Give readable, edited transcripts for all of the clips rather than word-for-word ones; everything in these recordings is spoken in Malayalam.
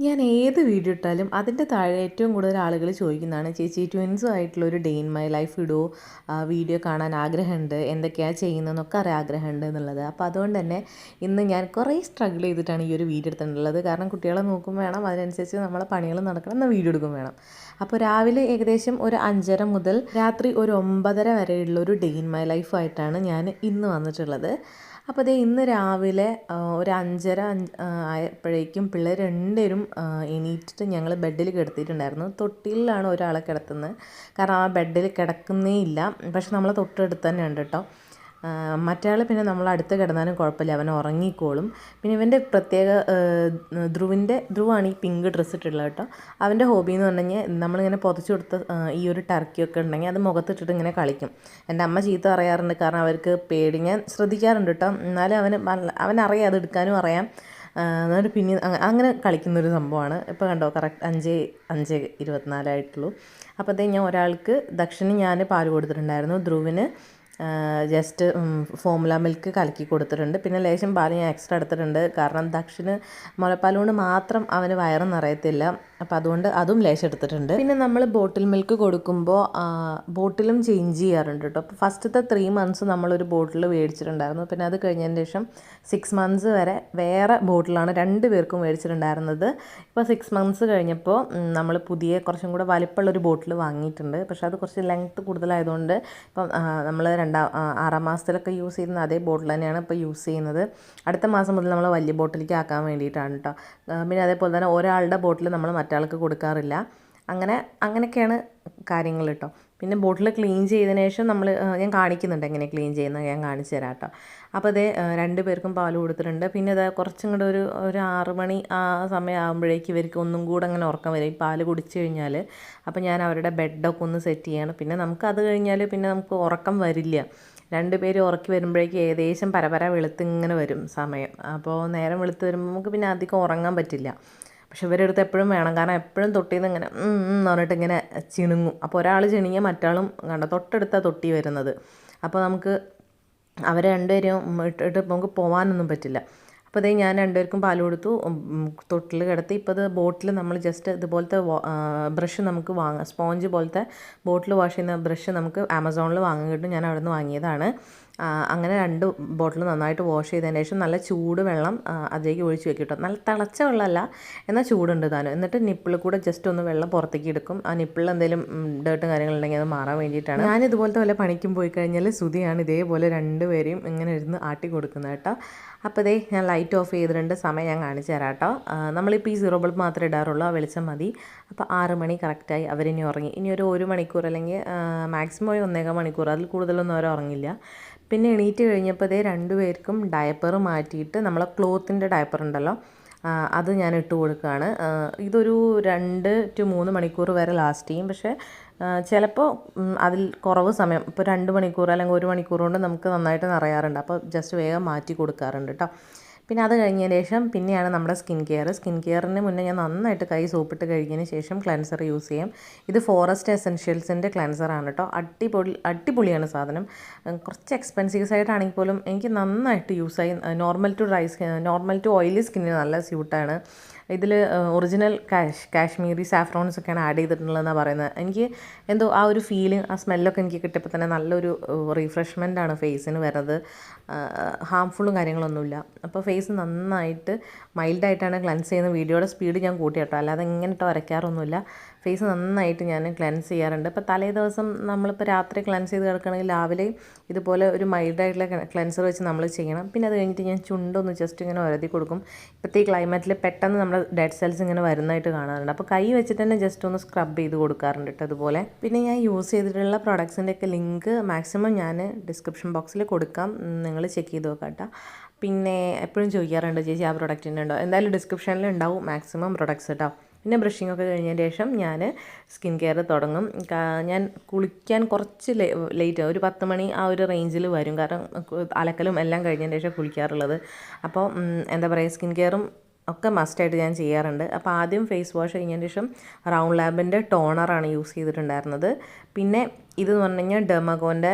ഞാൻ ഏത് വീഡിയോ ഇട്ടാലും അതിൻ്റെ താഴെ ഏറ്റവും കൂടുതൽ ആളുകൾ ചോദിക്കുന്നതാണ്, ചേച്ചി ട്വിൻസും ആയിട്ടുള്ളൊരു ഡേ ഇൻ മൈ ലൈഫ് ഇടുമോ, വീഡിയോ കാണാൻ ആഗ്രഹമുണ്ട്, എന്തൊക്കെയാണ് ചെയ്യുന്നതെന്നൊക്കെ അറിയാൻ ആഗ്രഹമുണ്ട് എന്നുള്ളത്. അപ്പോൾ അതുകൊണ്ട് തന്നെ ഇന്ന് ഞാൻ കുറേ സ്ട്രഗിൾ ചെയ്തിട്ടാണ് ഈ ഒരു വീഡിയോ എടുത്തിട്ടുള്ളത്. കാരണം കുട്ടികളെ നോക്കും വേണം, അതിനനുസരിച്ച് നമ്മളെ പണികൾ നടക്കണം, എന്നാൽ വീഡിയോ എടുക്കും വേണം. അപ്പോൾ രാവിലെ ഏകദേശം ഒരു 5:30 മുതൽ രാത്രി ഒരു 9:30 വരെയുള്ള ഒരു ഡേ ഇൻ മൈ ലൈഫായിട്ടാണ് ഞാൻ ഇന്ന് വന്നിട്ടുള്ളത്. അപ്പോൾ അതേ ഇന്ന് രാവിലെ ഒരു 5:30 ആയപ്പോഴേക്കും പിള്ളേർ രണ്ടുപേരും എണീറ്റിട്ട് ഞങ്ങൾ ബെഡിൽ കിടത്തിയിട്ടുണ്ടായിരുന്നു. തൊട്ടിലാണ് ഒരാളെ കിടത്തുന്നത്, കാരണം ആ ബെഡിൽ കിടക്കുന്നേ ഇല്ല. പക്ഷെ നമ്മളെ തൊട്ടടുത്ത് തന്നെ ഉണ്ട് കേട്ടോ. മറ്റയാൾ പിന്നെ നമ്മൾ അടുത്ത് കിടന്നാലും കുഴപ്പമില്ല, അവൻ ഉറങ്ങിക്കോളും. പിന്നെ ഇവൻ്റെ പ്രത്യേക ധ്രുവാണ് ഈ പിങ്ക് ഡ്രസ്സ് ഇട്ടിട്ടുള്ളത് കേട്ടോ. അവൻ്റെ ഹോബി എന്ന് പറഞ്ഞു കഴിഞ്ഞാൽ നമ്മളിങ്ങനെ പുതച്ചു കൊടുത്ത ഈ ഒരു ടർക്കിയൊക്കെ ഉണ്ടെങ്കിൽ അത് മുഖത്തിട്ടിട്ട് ഇങ്ങനെ കളിക്കും. എൻ്റെ അമ്മ ചീത്ത പറയാറുണ്ട്, കാരണം അവർക്ക് പേടി. ഞാൻ ശ്രദ്ധിക്കാറുണ്ട് കേട്ടോ, എന്നാലും അവനറിയാം, അത് എടുക്കാനും അറിയാം. എന്നിട്ട് പിന്നെ അങ്ങനെ കളിക്കുന്നൊരു സംഭവമാണ്. ഇപ്പോൾ കണ്ടോ, കറക്റ്റ് 5:24 ആയിട്ടുള്ളൂ. അപ്പോൾ ഞാൻ ഒരാൾക്ക് ദക്ഷിന് ഞാൻ പാൽ കൊടുത്തിട്ടുണ്ടായിരുന്നു, ധ്രുവിന് ജസ്റ്റ് ഫോമുല മിൽക്ക് കലക്കി കൊടുത്തിട്ടുണ്ട്. പിന്നെ ലേശം പാൽ ഞാൻ എക്സ്ട്രാ എടുത്തിട്ടുണ്ട്, കാരണം ദക്ഷിന് മുലപ്പാൽ കൊണ്ട് മാത്രം അവന് വയറ് നിറയത്തില്ല. അപ്പോൾ അതുകൊണ്ട് അതും ലേശം എടുത്തിട്ടുണ്ട്. പിന്നെ നമ്മൾ ബോട്ടിൽ മിൽക്ക് കൊടുക്കുമ്പോൾ ബോട്ടിലും ചേഞ്ച് ചെയ്യാറുണ്ട് കേട്ടോ. അപ്പോൾ ഫസ്റ്റത്തെ 3 months നമ്മളൊരു ബോട്ടിൽ മേടിച്ചിട്ടുണ്ടായിരുന്നു. പിന്നെ അത് കഴിഞ്ഞതിന് ശേഷം 6 months വരെ വേറെ ബോട്ടിലാണ് 2 പേർക്കും മേടിച്ചിട്ടുണ്ടായിരുന്നത്. ഇപ്പോൾ 6 months കഴിഞ്ഞപ്പോൾ നമ്മൾ പുതിയ കുറച്ചും കൂടെ വലിപ്പമുള്ളൊരു ബോട്ടിൽ വാങ്ങിയിട്ടുണ്ട്. പക്ഷേ അത് കുറച്ച് ലെങ്ത്ത് കൂടുതലായതുകൊണ്ട് ഇപ്പം നമ്മൾ 6 മാസത്തിലൊക്കെ യൂസ് ചെയ്യുന്ന അതേ ബോട്ടിൽ തന്നെയാണ് ഇപ്പോൾ യൂസ് ചെയ്യുന്നത്. അടുത്ത മാസം മുതൽ നമ്മൾ വലിയ ബോട്ടിലേക്ക് ആക്കാൻ വേണ്ടിയിട്ടാണ് കേട്ടോ. പിന്നെ അതേപോലെ തന്നെ ഒരാളുടെ ബോട്ടിൽ നമ്മൾ മറ്റാൾക്ക് കൊടുക്കാറില്ല. അങ്ങനെയൊക്കെയാണ് കാര്യങ്ങൾ കേട്ടോ. പിന്നെ ബോട്ടിൽ ക്ലീൻ ചെയ്തതിന് ശേഷം ഞാൻ കാണിക്കുന്നുണ്ട് എങ്ങനെ ക്ലീൻ ചെയ്യുന്നത്, ഞാൻ കാണിച്ചു തരാം കേട്ടോ. അപ്പോൾ 2 പേർക്കും പാൽ കൊടുത്തിട്ടുണ്ട്. പിന്നെ കുറച്ചും കൂടെ ഒരു 6 മണി ആ സമയം ആകുമ്പോഴേക്കും ഇവർക്ക് ഒന്നും കൂടെ അങ്ങനെ ഉറക്കം വരും, ഈ പാൽ കുടിച്ചു കഴിഞ്ഞാൽ. അപ്പോൾ ഞാൻ അവരുടെ ബെഡൊക്കെ ഒന്ന് സെറ്റ് ചെയ്യാണ്. പിന്നെ അത് കഴിഞ്ഞാൽ പിന്നെ നമുക്ക് ഉറക്കം വരില്ല. 2 പേര് ഉറക്കി വരുമ്പോഴേക്കും ഏകദേശം പരപര വെളുത്തിങ്ങനെ വരും സമയം. അപ്പോൾ നേരം വെളുത്ത് വരുമ്പോൾ നമുക്ക് പിന്നെ അധികം ഉറങ്ങാൻ പറ്റില്ല. പക്ഷെ ഇവരുടെ അടുത്ത് എപ്പോഴും വേണം, കാരണം എപ്പോഴും തൊട്ടിന്ന് ഇങ്ങനെ എന്ന് പറഞ്ഞിട്ട് ഇങ്ങനെ ചിണുങ്ങും. അപ്പോൾ ഒരാൾ ചിണുങ്ങിയാൽ മറ്റാളും കണ്ടോ തൊട്ടടുത്താണ് തൊട്ടി വരുന്നത്. അപ്പോൾ നമുക്ക് അവരെ 2 പേരെയും ഇട്ടിട്ട് നമുക്ക് പോകാനൊന്നും പറ്റില്ല. അപ്പോൾ ഞാൻ 2 പേർക്കും പാൽ കൊടുത്തു, തൊട്ടിൽ കിടത്തി. ഇപ്പോൾ ബോട്ടിൽ നമ്മൾ ജസ്റ്റ് ഇതുപോലത്തെ ബ്രഷ് നമുക്ക് വാങ്ങാം, സ്പോഞ്ച് പോലത്തെ ബോട്ടിൽ വാഷ് ചെയ്യുന്ന ബ്രഷ് നമുക്ക് ആമസോണിൽ വാങ്ങാൻ കിട്ടും. ഞാൻ അവിടെ നിന്ന് വാങ്ങിയതാണ്. അങ്ങനെ 2 ബോട്ടിൽ നന്നായിട്ട് വാഷ് ചെയ്തതിന് ശേഷം നല്ല ചൂട് വെള്ളം അതിലേക്ക് ഒഴിച്ച് വെക്കും കേട്ടോ. നല്ല തിളച്ച വെള്ളമല്ല, എന്നാൽ ചൂടുണ്ട് താനും. എന്നിട്ട് നിപ്പിളിൽ കൂടെ ജസ്റ്റ് ഒന്ന് വെള്ളം പുറത്തേക്ക് എടുക്കും. ആ നിപ്പിളിൽ എന്തെങ്കിലും ഡേർട്ടും കാര്യങ്ങളുണ്ടെങ്കിൽ അത് മാറാൻ വേണ്ടിയിട്ടാണ്. ഞാൻ ഇതുപോലത്തെ വല്ല പണിക്കും പോയി കഴിഞ്ഞാൽ സുധിയാണ് ഇതേപോലെ 2 പേരെയും ഇങ്ങനെ ഇരുന്ന് ആട്ടി കൊടുക്കുന്നത് കേട്ടോ. അപ്പോൾ ഞാൻ ലൈറ്റ് ഓഫ് ചെയ്തിട്ടുണ്ട്. സമയം ഞാൻ കാണിച്ചു തരാം കേട്ടോ. നമ്മളിപ്പോൾ ഈ 0 ബൾബ് മാത്രമേ ഇടാറുള്ളൂ, ആ വെളിച്ചം മതി. അപ്പോൾ 6 മണി കറക്റ്റായി അവരിനി ഉറങ്ങി. ഇനി ഒരു 1 മണിക്കൂർ അല്ലെങ്കിൽ മാക്സിമം 1.25 മണിക്കൂർ, അതിൽ കൂടുതലൊന്നും അവർ ഉറങ്ങില്ല. പിന്നെ എണീറ്റ് കഴിഞ്ഞപ്പോൾ 2 പേർക്കും ഡയപ്പർ മാറ്റിയിട്ട് നമ്മളെ ക്ലോത്തിൻ്റെ ഡയപ്പർ ഉണ്ടല്ലോ, അത് ഞാൻ ഇട്ട് കൊടുക്കുകയാണ്. ഇതൊരു 2 to 3 മണിക്കൂർ വരെ ലാസ്റ്റ് ചെയ്യും. പക്ഷേ ചിലപ്പോൾ അതിൽ കുറവ് സമയം, ഇപ്പോൾ 2 മണിക്കൂർ അല്ലെങ്കിൽ 1 മണിക്കൂർ കൊണ്ട് നമുക്ക് നന്നായിട്ട് നിറയാറുണ്ട്. അപ്പോൾ ജസ്റ്റ് വേഗം മാറ്റി കൊടുക്കാറുണ്ട് കേട്ടോ. പിന്നെ അത് കഴിഞ്ഞതിന് ശേഷം പിന്നെയാണ് നമ്മുടെ സ്കിൻ കെയറിന് മുന്നേ ഞാൻ നന്നായിട്ട് കൈ സോപ്പിട്ട് കഴുകിയതിന് ശേഷം ക്ലെൻസർ യൂസ് ചെയ്യാം. ഇത് ഫോറസ്റ്റ് എസെൻഷ്യൽസിൻ്റെ ക്ലെൻസറാണ് കേട്ടോ. അടിപൊളിയാണ് സാധനം. കുറച്ച് എക്സ്പെൻസീവ് സൈഡാണെങ്കിൽ പോലും എനിക്ക് നന്നായിട്ട് യൂസായി. നോർമൽ ടു ഓയിലി സ്കിന്നിന് നല്ല സ്യൂട്ടാണ്. ഇതിൽ ഒറിജിനൽ കാശ്മീരി സാഫ്രോൺസ് ഒക്കെയാണ് ആഡ് ചെയ്തിട്ടുള്ളതെന്നാണ് പറയുന്നത്. എനിക്ക് എന്തോ ആ ഒരു ഫീലിംഗ്, ആ സ്മെല്ലൊക്കെ എനിക്ക് കിട്ടിയപ്പോൾ തന്നെ നല്ലൊരു റിഫ്രഷ്മെൻ്റാണ് ഫേസിന് വരുന്നത്. ഹാംഫുള്ളും കാര്യങ്ങളൊന്നുമില്ല. അപ്പോൾ ഫേസ് നന്നായിട്ട് മൈൽഡായിട്ടാണ് ക്ലെൻസ് ചെയ്യുന്നത്. വീഡിയോയുടെ സ്പീഡ് ഞാൻ കൂട്ടി കേട്ടോ, അല്ലാതെ ഇങ്ങനെയിട്ട് വരയ്ക്കാറൊന്നുമില്ല. ഫേസ് നന്നായിട്ട് ഞാൻ ക്ലെൻസ് ചെയ്യാറുണ്ട്. ഇപ്പോൾ തലേ ദിവസം നമ്മളിപ്പോൾ രാത്രി ക്ലെൻസ് ചെയ്ത് കിടക്കുകയാണെങ്കിൽ രാവിലെ ഇതുപോലെ ഒരു മൈൽഡായിട്ടുള്ള ക്ലെൻസർ വെച്ച് നമ്മൾ ചെയ്യണം. പിന്നെ അത് കഴിഞ്ഞിട്ട് ഞാൻ ചുണ്ടൊന്ന് ജസ്റ്റ് ഇങ്ങനെ ഒരതി കൊടുക്കും. ഇപ്പോഴത്തെ ഈ ക്ലൈമറ്റിൽ പെട്ടെന്ന് നമ്മുടെ ഡെഡ് സെൽസ് ഇങ്ങനെ വരുന്നതായിട്ട് കാണാറുണ്ട്. അപ്പോൾ കൈ വെച്ചിട്ട് തന്നെ ജസ്റ്റ് ഒന്ന് സ്ക്രബ് ചെയ്ത് കൊടുക്കാറുണ്ട് കേട്ടോ അതുപോലെ. പിന്നെ ഞാൻ യൂസ് ചെയ്തിട്ടുള്ള പ്രൊഡക്ട്സിൻ്റെയൊക്കെ ലിങ്ക് മാക്സിമം ഞാൻ ഡിസ്ക്രിപ്ഷൻ ബോക്സിൽ കൊടുക്കാം, നിങ്ങൾ ചെക്ക് ചെയ്ത് നോക്കാം കേട്ടോ. പിന്നെ എപ്പോഴും ചോദിക്കാറുണ്ട്, ചേച്ചി ആ പ്രൊഡക്റ്റിൻ്റെ ഉണ്ടോ? എന്തായാലും ഡിസ്ക്രിപ്ഷനിൽ ഉണ്ടാവും മാക്സിമം പ്രൊഡക്ട്സ് കേട്ടോ. പിന്നെ ബ്രഷിംഗ് ഒക്കെ കഴിഞ്ഞതിന് ശേഷം ഞാൻ സ്കിൻ കെയർ തുടങ്ങും. ഞാൻ കുളിക്കാൻ കുറച്ച് ലേറ്റ്, ഒരു 10 മണി ആ ഒരു റേഞ്ചിൽ വരും, കാരണം അലക്കലും എല്ലാം കഴിഞ്ഞതിന് ശേഷം കുളിക്കാറുള്ളത്. അപ്പോൾ എന്താ പറയുക, സ്കിൻ കെയറും ഒക്കെ മസ്റ്റായിട്ട് ഞാൻ ചെയ്യാറുണ്ട്. അപ്പോൾ ആദ്യം ഫേസ് വാഷ് കഴിഞ്ഞതിന് ശേഷം റൗണ്ട് ലാബിൻ്റെ ടോണറാണ് യൂസ് ചെയ്തിട്ടുണ്ടായിരുന്നത്. പിന്നെ ഇതെന്ന് പറഞ്ഞു കഴിഞ്ഞാൽ ഡെർമഗോൻ്റെ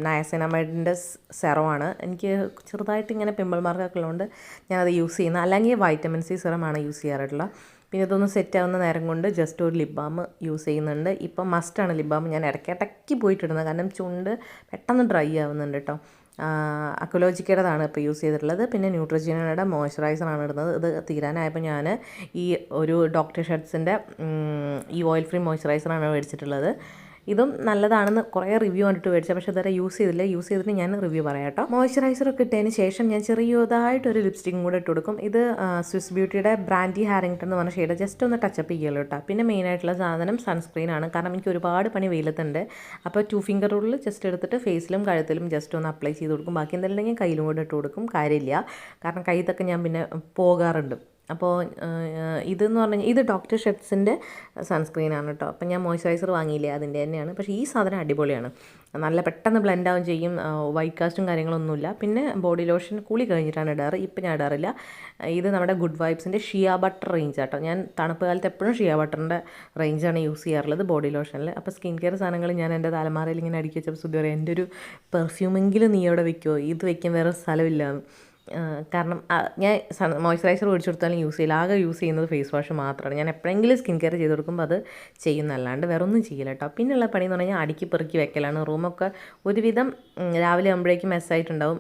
നയസിനമൈഡിൻ്റെ സെറമാണ്. എനിക്ക് ചെറുതായിട്ട് ഇങ്ങനെ പിമ്പിൾ മാർക്കൊക്കെ ഉള്ളതുകൊണ്ട് ഞാനത് യൂസ് ചെയ്യുന്നത്. അല്ലെങ്കിൽ വൈറ്റമിൻ സി സിറമാണ് യൂസ് ചെയ്യാറുള്ളത്. പിന്നെ ഇതൊന്ന് സെറ്റ് ആവുന്ന നേരം കൊണ്ട് ജസ്റ്റ് ഒരു ലിപ് ബാം യൂസ് ചെയ്യുന്നുണ്ട്. ഇപ്പം മസ്റ്റാണ് ലിപ് ബാം. ഞാൻ ഇടയ്ക്കിടയ്ക്ക് പോയിട്ടിടുന്നത്, കാരണം ചുണ്ട് പെട്ടെന്ന് ഡ്രൈ ആവുന്നുണ്ട് കേട്ടോ. അക്വലോജിക്കയുടേതാണ് ഇപ്പോൾ യൂസ് ചെയ്തിട്ടുള്ളത്. പിന്നെ ന്യൂട്രിജീനയുടെ മോയ്സ്ചറൈസറാണ് ഇടുന്നത്. ഇത് തീരാനായപ്പോൾ ഞാൻ ഈ ഒരു ഡോക്ടർ ഷട്ട്സിൻ്റെ ഈ ഓയിൽ ഫ്രീ മോയ്സ്ചറൈസറാണ് മേടിച്ചിട്ടുള്ളത്. ഇതും നല്ലതാണെന്ന് കുറേ റിവ്യൂ കണ്ടിട്ട് മേടിച്ചത്, പക്ഷേ ഇതുവരെ യൂസ് ചെയ്തില്ല. യൂസ് ചെയ്തിട്ട് ഞാൻ റിവ്യൂ പറയാം കേട്ടോ. മോയ്സ്ചറൈസറൊക്കെ ഇട്ടതിന് ശേഷം ഞാൻ ചെറിയതായിട്ടൊരു ലിപ്സ്റ്റിക്കും കൂടെ ഇട്ട് കൊടുക്കും. ഇത് സ്വിസ് ബ്യൂട്ടിയുടെ ബ്രാൻഡി ഹാരിങ്ടൺ എന്ന് പറഞ്ഞ ഷെയ്ഡ് ജസ്റ്റ് ഒന്ന് ടച്ചപ്പ് ചെയ്യുള്ളൂ കേട്ടോ. പിന്നെ മെയിനായിട്ടുള്ള സാധനം സൺസ്ക്രീനാണ്, കാരണം എനിക്ക് ഒരുപാട് പണി വെയിലത്തുണ്ട്. അപ്പോൾ 2 ഫിംഗർ റൂളിൽ ജസ്റ്റ് എടുത്തിട്ട് ഫേസിലും കഴുത്തിലും ജസ്റ്റ് ഒന്ന് അപ്ലൈ ചെയ്ത് കൊടുക്കും. ബാക്കി എന്തെങ്കിലും കയ്യിലും കൂടെ ഇട്ട് കൊടുക്കും. കാര്യമില്ല, കാരണം കയ്യിലൊക്കെ ഞാൻ പിന്നെ പോകാറുണ്ട്. അപ്പോൾ ഇതെന്ന് പറഞ്ഞു കഴിഞ്ഞാൽ ഇത് ഡോക്ടർ ഷെറ്റ്സിൻ്റെ സൺസ്ക്രീനാണ് കേട്ടോ. അപ്പം ഞാൻ മോയ്സ്ചറൈസർ വാങ്ങിയില്ലേ, അതിൻ്റെ തന്നെയാണ്. പക്ഷേ ഈ സാധനം അടിപൊളിയാണ്, നല്ല പെട്ടെന്ന് ബ്ലെൻഡ് ആവും ചെയ്യും. വൈറ്റ് കാസ്റ്റും കാര്യങ്ങളൊന്നുമില്ല. പിന്നെ ബോഡി ലോഷൻ കുളി കഴിഞ്ഞിട്ടാണ് ഇടാറ്, ഇപ്പം ഞാൻ ഇടാറില്ല. ഇത് നമ്മുടെ ഗുഡ് വൈബ്സിൻ്റെ ഷിയ ബട്ടർ റേഞ്ച് കേട്ടോ. ഞാൻ തണുപ്പ് കാലത്ത് എപ്പോഴും ഷിയ ബട്ടറിൻ്റെ റേഞ്ചാണ് യൂസ് ചെയ്യാറുള്ളത് ബോഡി ലോഷനിൽ. അപ്പോൾ സ്കിൻ കെയർ സാധനങ്ങൾ ഞാൻ എൻ്റെ തലമാരയിൽ ഇങ്ങനെ അടുക്കി വെച്ചപ്പോൾ സുധി പറയും, എൻ്റെ ഒരു പെർഫ്യൂമെങ്കിലും നീ അവിടെ വെക്കുമോ, ഇത് വെക്കാൻ വേറെ സ്ഥലമില്ലാന്ന്. കാരണം ഞാൻ മോയ്സ്ചറൈസർ മേടിച്ചു കൊടുത്താലും യൂസ് ചെയ്യില്ല, ആകെ യൂസ് ചെയ്യുന്നത് ഫേസ് വാഷ് മാത്രമാണ്. ഞാൻ എപ്പോഴെങ്കിലും സ്കിൻ കെയർ ചെയ്ത് കൊടുക്കുമ്പോൾ അത് ചെയ്യുന്നല്ലാണ്ട് വേറെ ഒന്നും ചെയ്യില്ല കേട്ടോ. പിന്നെയുള്ള പണി എന്ന് പറഞ്ഞാൽ അടുക്കി പെറുക്കി വെക്കലാണ്. റൂമൊക്കെ ഒരുവിധം രാവിലെ ആകുമ്പോഴേക്കും മെസ്സായിട്ടുണ്ടാവും.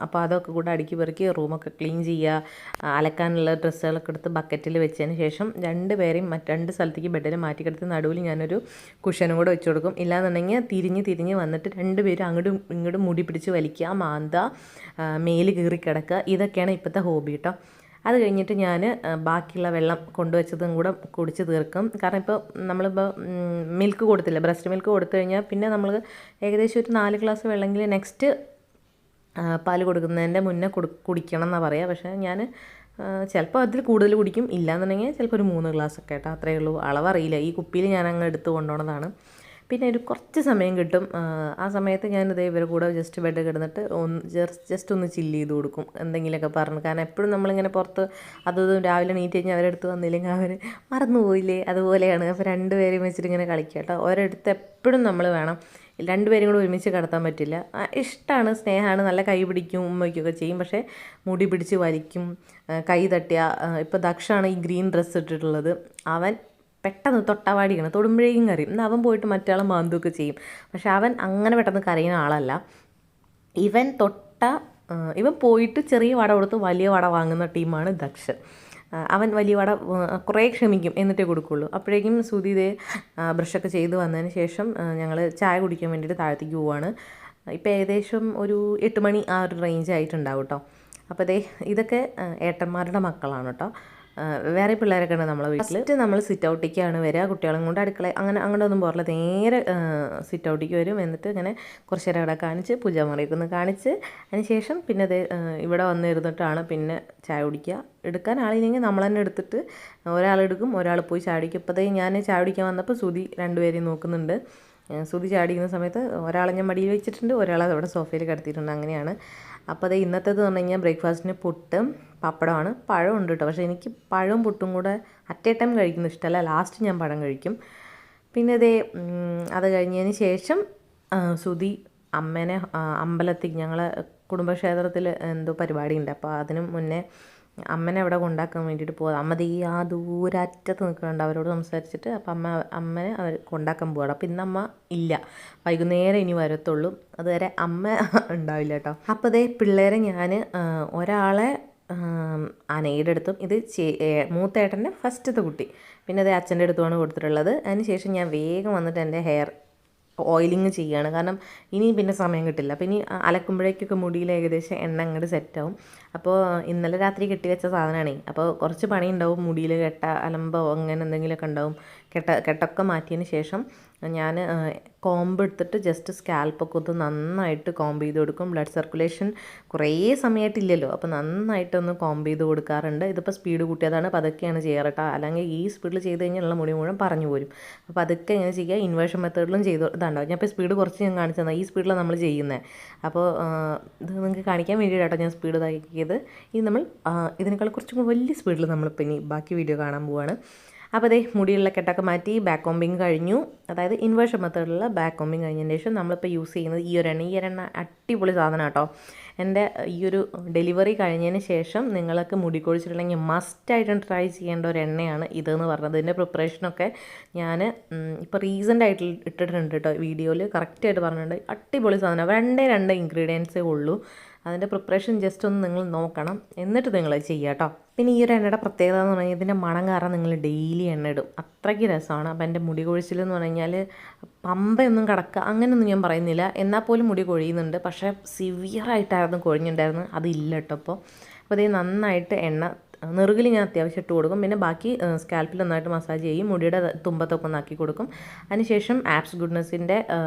അപ്പോൾ അതൊക്കെ കൂടെ അടുക്കി പെറുക്കി റൂമൊക്കെ ക്ലീൻ ചെയ്യുക. അലക്കാനുള്ള ഡ്രസ്സുകളൊക്കെ എടുത്ത് ബക്കറ്റിൽ വെച്ചതിന് ശേഷം 2 പേരെയും രണ്ട് സ്ഥലത്തേക്ക് ബെഡിൽ മാറ്റിക്കെടുത്ത് നടുവിൽ ഞാനൊരു കുഷനും കൂടെ വെച്ച് കൊടുക്കും. ഇല്ലാന്നുണ്ടെങ്കിൽ തിരിഞ്ഞ് വന്നിട്ട് 2 പേരും അങ്ങോട്ടും ഇങ്ങോട്ടും മുടി പിടിച്ച് വലിക്കുക, മാന്ത, മേല് കീറി കിടക്കുക. ഇതൊക്കെയാണ് ഇപ്പോഴത്തെ ഹോബി കേട്ടോ. അത് കഴിഞ്ഞിട്ട് ഞാൻ ബാക്കിയുള്ള വെള്ളം കൊണ്ടുവച്ചതും കൂടെ കുടിച്ച് തീർക്കും. കാരണം ഇപ്പോൾ നമ്മളിപ്പോൾ മിൽക്ക് കൊടുത്തില്ല, ബ്രസ്റ്റ് മിൽക്ക് കൊടുത്തു കഴിഞ്ഞാൽ പിന്നെ നമ്മൾ ഏകദേശം ഒരു 4 ഗ്ലാസ് വെള്ളമെങ്കിൽ നെക്സ്റ്റ് പാൽ കൊടുക്കുന്നതിൻ്റെ മുന്നേ കുടിക്കണം എന്നാണ് പറയുക. പക്ഷേ ഞാൻ ചിലപ്പോൾ അതിൽ കൂടുതൽ കുടിക്കും, ഇല്ലയെന്നുണ്ടെങ്കിൽ ചിലപ്പോൾ ഒരു 3 ഗ്ലാസ്സൊക്കെ കേട്ടോ, അത്രയേ ഉള്ളൂ. അളവറിയില്ല, ഈ കുപ്പിയിൽ ഞാൻ അങ്ങ് എടുത്ത് കൊണ്ടുപോകുന്നതാണ്. പിന്നെ ഒരു കുറച്ച് സമയം കിട്ടും. ആ സമയത്ത് ഞാനിതേ ഇവരെ കൂടെ ജസ്റ്റ് ബെഡ് കിടന്നിട്ട് ജസ്റ്റ് ഒന്ന് ചില്ല് ചെയ്ത് കൊടുക്കും, എന്തെങ്കിലുമൊക്കെ പറഞ്ഞു. കാരണം എപ്പോഴും നമ്മളിങ്ങനെ പുറത്ത് അതും രാവിലെ നീറ്റ് കഴിഞ്ഞാൽ അവരെടുത്ത് വന്നില്ലെങ്കിൽ അവർ മറന്നുപോയില്ലേ, അതുപോലെയാണ്. അപ്പോൾ 2 പേരെയും വെച്ചിട്ട് ഇങ്ങനെ കളിക്കുക കേട്ടോ. ഒരിടത്ത് എപ്പോഴും നമ്മൾ വേണം, 2 പേരും കൂടെ ഒരുമിച്ച് കിടത്താൻ പറ്റില്ല. ഇഷ്ടമാണ്, സ്നേഹമാണ്, നല്ല കൈ പിടിക്കും, ഉമ്മയ്ക്കൊക്കെ ചെയ്യും. പക്ഷേ മുടി പിടിച്ച് വലിക്കും, കൈ തട്ടിയ. ഇപ്പോൾ ദക്ഷാണ് ഈ ഗ്രീൻ ഡ്രസ്സ് ഇട്ടിട്ടുള്ളത്. അവൻ പെട്ടെന്ന് തൊട്ടവാടിയാണ്, തൊടുമ്പോഴേക്കും കരയും. എന്നാൽ അവൻ പോയിട്ട് മറ്റാളെ മാന്തുകയൊക്കെ ചെയ്യും. പക്ഷെ അവൻ അങ്ങനെ പെട്ടെന്ന് കരയുന്ന ആളല്ല. ഇവൻ പോയിട്ട് ചെറിയ വട കൊടുത്ത് വലിയ വട വാങ്ങുന്ന ടീമാണ് ദക്ഷൻ. അവൻ വലിയ വട കുറേ ക്ഷമിക്കും, എന്നിട്ടേ കൊടുക്കുള്ളൂ. അപ്പോഴേക്കും സുധി ഇതേ ബ്രഷൊക്കെ ചെയ്ത് വന്നതിന് ശേഷം ഞങ്ങൾ ചായ കുടിക്കാൻ വേണ്ടിയിട്ട് താഴത്തേക്ക് പോവുകയാണ്. ഇപ്പോൾ ഏകദേശം ഒരു 8 മണി ആ ഒരു റേഞ്ച് ആയിട്ടുണ്ടാവും കേട്ടോ. അപ്പോൾ ഇതൊക്കെ ഏട്ടന്മാരുടെ മക്കളാണ് കേട്ടോ. വേറെ പിള്ളേരൊക്കെ ഉണ്ട് നമ്മളെ വീട്ടിൽ. നമ്മൾ സിറ്റ് ഔട്ടിലേക്കാണ് വരിക, കുട്ടികളും കൊണ്ട് അടുക്കള അങ്ങനെ ഒന്നും പോറില്ല, നേരെ സിറ്റ് ഔട്ടിലേക്ക് വരും. എന്നിട്ട് ഇങ്ങനെ കുറച്ച് നേരം അവിടെ കാണിച്ച് പൂജാമുറിയൊക്കെ ഒന്ന് കാണിച്ച് അതിന് ശേഷം പിന്നെ ഇവിടെ വന്നിരുന്നിട്ടാണ് പിന്നെ ചായ കുടിക്കുക. എടുക്കാൻ ആളില്ലെങ്കിൽ നമ്മൾ തന്നെ എടുത്തിട്ട് ഒരാളെടുക്കും, ഒരാൾ പോയി ചായ കുടിക്കും. ഇപ്പോൾ ഞാൻ ചായ കുടിക്കാൻ വന്നപ്പോൾ സുധി 2 പേരെയും നോക്കുന്നുണ്ട്. സുധി ചാടിക്കുന്ന സമയത്ത് ഒരാളെ ഞാൻ മടിയിൽ വെച്ചിട്ടുണ്ട്, ഒരാളെ അവിടെ സോഫയിൽ കിടത്തിയിട്ടുണ്ട്. അങ്ങനെയാണ്. അപ്പോൾ ഇന്നത്തേത് പറഞ്ഞു കഴിഞ്ഞാൽ ബ്രേക്ക്ഫാസ്റ്റിന് പുട്ടും പപ്പടമാണ്. പഴം ഉണ്ട് കേട്ടോ, പക്ഷേ എനിക്ക് പഴവും പുട്ടും കൂടെ അറ്റ് എ ടൈം കഴിക്കുന്നത് ഇഷ്ടമല്ല, ലാസ്റ്റ് ഞാൻ പഴം കഴിക്കും. പിന്നെ അത് കഴിഞ്ഞതിന് ശേഷം സുധി അമ്മേനെ അമ്പലത്തിൽ, ഞങ്ങളെ കുടുംബക്ഷേത്രത്തിൽ എന്തോ പരിപാടി ഉണ്ട്, അപ്പോൾ അതിന് മുന്നേ അമ്മനെ അവിടെ കൊണ്ടാക്കാൻ വേണ്ടിയിട്ട് പോകാം. അമ്മ ആ ദൂരറ്റത്ത് നിൽക്കുന്നുണ്ട്, അവരോട് സംസാരിച്ചിട്ട്. അപ്പം അമ്മനെ അവർ കൊണ്ടാക്കാൻ പോവാണ്. അപ്പം ഇന്ന് അമ്മ ഇല്ല, വൈകുന്നേരം ഇനി വരത്തുള്ളൂ, അതുവരെ അമ്മ ഉണ്ടാവില്ല കേട്ടോ. അപ്പോൾ പിള്ളേരെ ഞാൻ ഒരാളെ അനയുടെ അടുത്തും, ഇത് മൂത്തേട്ടൻ്റെ ഫസ്റ്റത്തെ കുട്ടി, പിന്നെ അച്ഛൻ്റെ അടുത്തുമാണ് കൊടുത്തിട്ടുള്ളത്. അതിന് ശേഷം ഞാൻ വേഗം വന്നിട്ട് എൻ്റെ ഹെയർ ഓയിലിങ് ചെയ്യുകയാണ്. കാരണം ഇനി പിന്നെ സമയം കിട്ടില്ല. അപ്പോൾ ഇനി അലക്കുമ്പോഴേക്കൊക്കെ മുടിയിൽ ഏകദേശം എണ്ണ അങ്ങോട്ട് സെറ്റാവും. അപ്പോൾ ഇന്നലെ രാത്രി കെട്ടിവെച്ച സാധനമാണേ, അപ്പോൾ കുറച്ച് പണി ഉണ്ടാവും, മുടിയിൽ അലമ്പോ അങ്ങനെ എന്തെങ്കിലുമൊക്കെ ഉണ്ടാവും. കെട്ടൊക്കെ മാറ്റിയതിന് ശേഷം ഞാൻ കോമ്പ് എടുത്തിട്ട് ജസ്റ്റ് സ്കാൽപ്പൊക്കെ ഒന്ന് നന്നായിട്ട് കോമ്പ് ചെയ്ത് കൊടുക്കും. ബ്ലഡ് സർക്കുലേഷൻ കുറേ സമയമായിട്ടില്ലല്ലോ, അപ്പോൾ നന്നായിട്ടൊന്ന് കോമ്പ് ചെയ്ത് കൊടുക്കാറുണ്ട്. ഇതിപ്പോൾ സ്പീഡ് കൂട്ടിയതാണ്, അപ്പോൾ അതൊക്കെയാണ് ചെയ്യാറ് കേട്ടോ. അല്ലെങ്കിൽ ഈ സ്പീഡിൽ ചെയ്ത് കഴിഞ്ഞാൽ മുടി മുഴുവൻ പറഞ്ഞു പോരും. അപ്പോൾ അതൊക്കെ എങ്ങനെ ചെയ്യുക, ഇൻവേർഷൻ മെത്തേഡിലും ഇതുണ്ടാവും. ഞാൻ ഇപ്പോൾ സ്പീഡ് കുറച്ച് ഞാൻ കാണിച്ചു തന്നെ, ഈ സ്പീഡിലാണ് നമ്മൾ ചെയ്യുന്നത്. അപ്പോൾ ഇത് നിങ്ങൾക്ക് കാണിക്കാൻ വേണ്ടിയിട്ടാട്ടോ ഞാൻ സ്പീഡ് ഇതാക്കിയത്. ഇനി നമ്മൾ ഇതിനേക്കാൾ കുറച്ചും വലിയ സ്പീഡിൽ നമ്മളിപ്പോൾ ഇനി ബാക്കി വീഡിയോ കാണാൻ പോവുകയാണ്. അപ്പോൾ അതേ മുടിയുള്ള കെട്ടൊക്കെ മാറ്റി ബാക്ക് കോമ്പിങ് കഴിഞ്ഞു. അതായത് ഇൻവേർഷൻ മെത്തേഡിലുള്ള ബാക്ക് കോമ്പിങ് കഴിഞ്ഞതിന് ശേഷം നമ്മളിപ്പോൾ യൂസ് ചെയ്യുന്നത് ഈ ഒരു എണ്ണ അടിപൊളി സാധനം കേട്ടോ. എൻ്റെ ഈ ഒരു ഡെലിവറി കഴിഞ്ഞതിന് ശേഷം നിങ്ങൾക്ക് മുടി കൊഴിച്ചിട്ടുണ്ടെങ്കിൽ മസ്റ്റായിട്ടും ട്രൈ ചെയ്യേണ്ട ഒരു എണ്ണയാണ് ഇതെന്ന് പറഞ്ഞത്. ഇതിൻ്റെ പ്രിപ്പറേഷനൊക്കെ ഞാൻ ഇപ്പോൾ റീസെൻ്റായിട്ട് ഇട്ടിട്ടുണ്ട് കേട്ടോ വീഡിയോയിൽ, കറക്റ്റായിട്ട് പറഞ്ഞിട്ടുണ്ട്. അടിപൊളി സാധനം, രണ്ട് ഇൻഗ്രീഡിയൻസേ ഉള്ളൂ. അതിൻ്റെ പ്രിപ്പറേഷൻ ജസ്റ്റ് ഒന്ന് നിങ്ങൾ നോക്കണം, എന്നിട്ട് നിങ്ങൾ ചെയ്യുക കേട്ടോ. പിന്നെ ഈ ഒരു എണ്ണയുടെ പ്രത്യേകത എന്ന് പറഞ്ഞാൽ ഇതിൻ്റെ മണം കാരണം നിങ്ങൾ ഡെയിലി എണ്ണ ഇടും, അത്രയ്ക്ക് രസമാണ്. അപ്പോൾ എൻ്റെ മുടി കൊഴിച്ചിൽ എന്ന് പറഞ്ഞു കഴിഞ്ഞാൽ പമ്പയൊന്നും കിടക്കുക അങ്ങനെയൊന്നും ഞാൻ പറയുന്നില്ല, എന്നാൽ പോലും മുടി കൊഴിയുന്നുണ്ട്. പക്ഷേ സിവിയറായിട്ടായിരുന്നു കൊഴിഞ്ഞിട്ടുണ്ടായിരുന്നു, അതില്ല കേട്ടോ. അപ്പോൾ ഇത് നന്നായിട്ട് എണ്ണ നെറുകിൽ ഞാൻ അത്യാവശ്യം ഇട്ട് കൊടുക്കും. പിന്നെ ബാക്കി സ്കാൽപ്പിൽ നന്നായിട്ട് മസാജ് ചെയ്യും, മുടിയുടെ തുമ്പത്തൊക്കെ ഒന്നാക്കി കൊടുക്കും. അതിനുശേഷം ആപ്സ് ഗുഡ്നെസ്സിൻ്റെ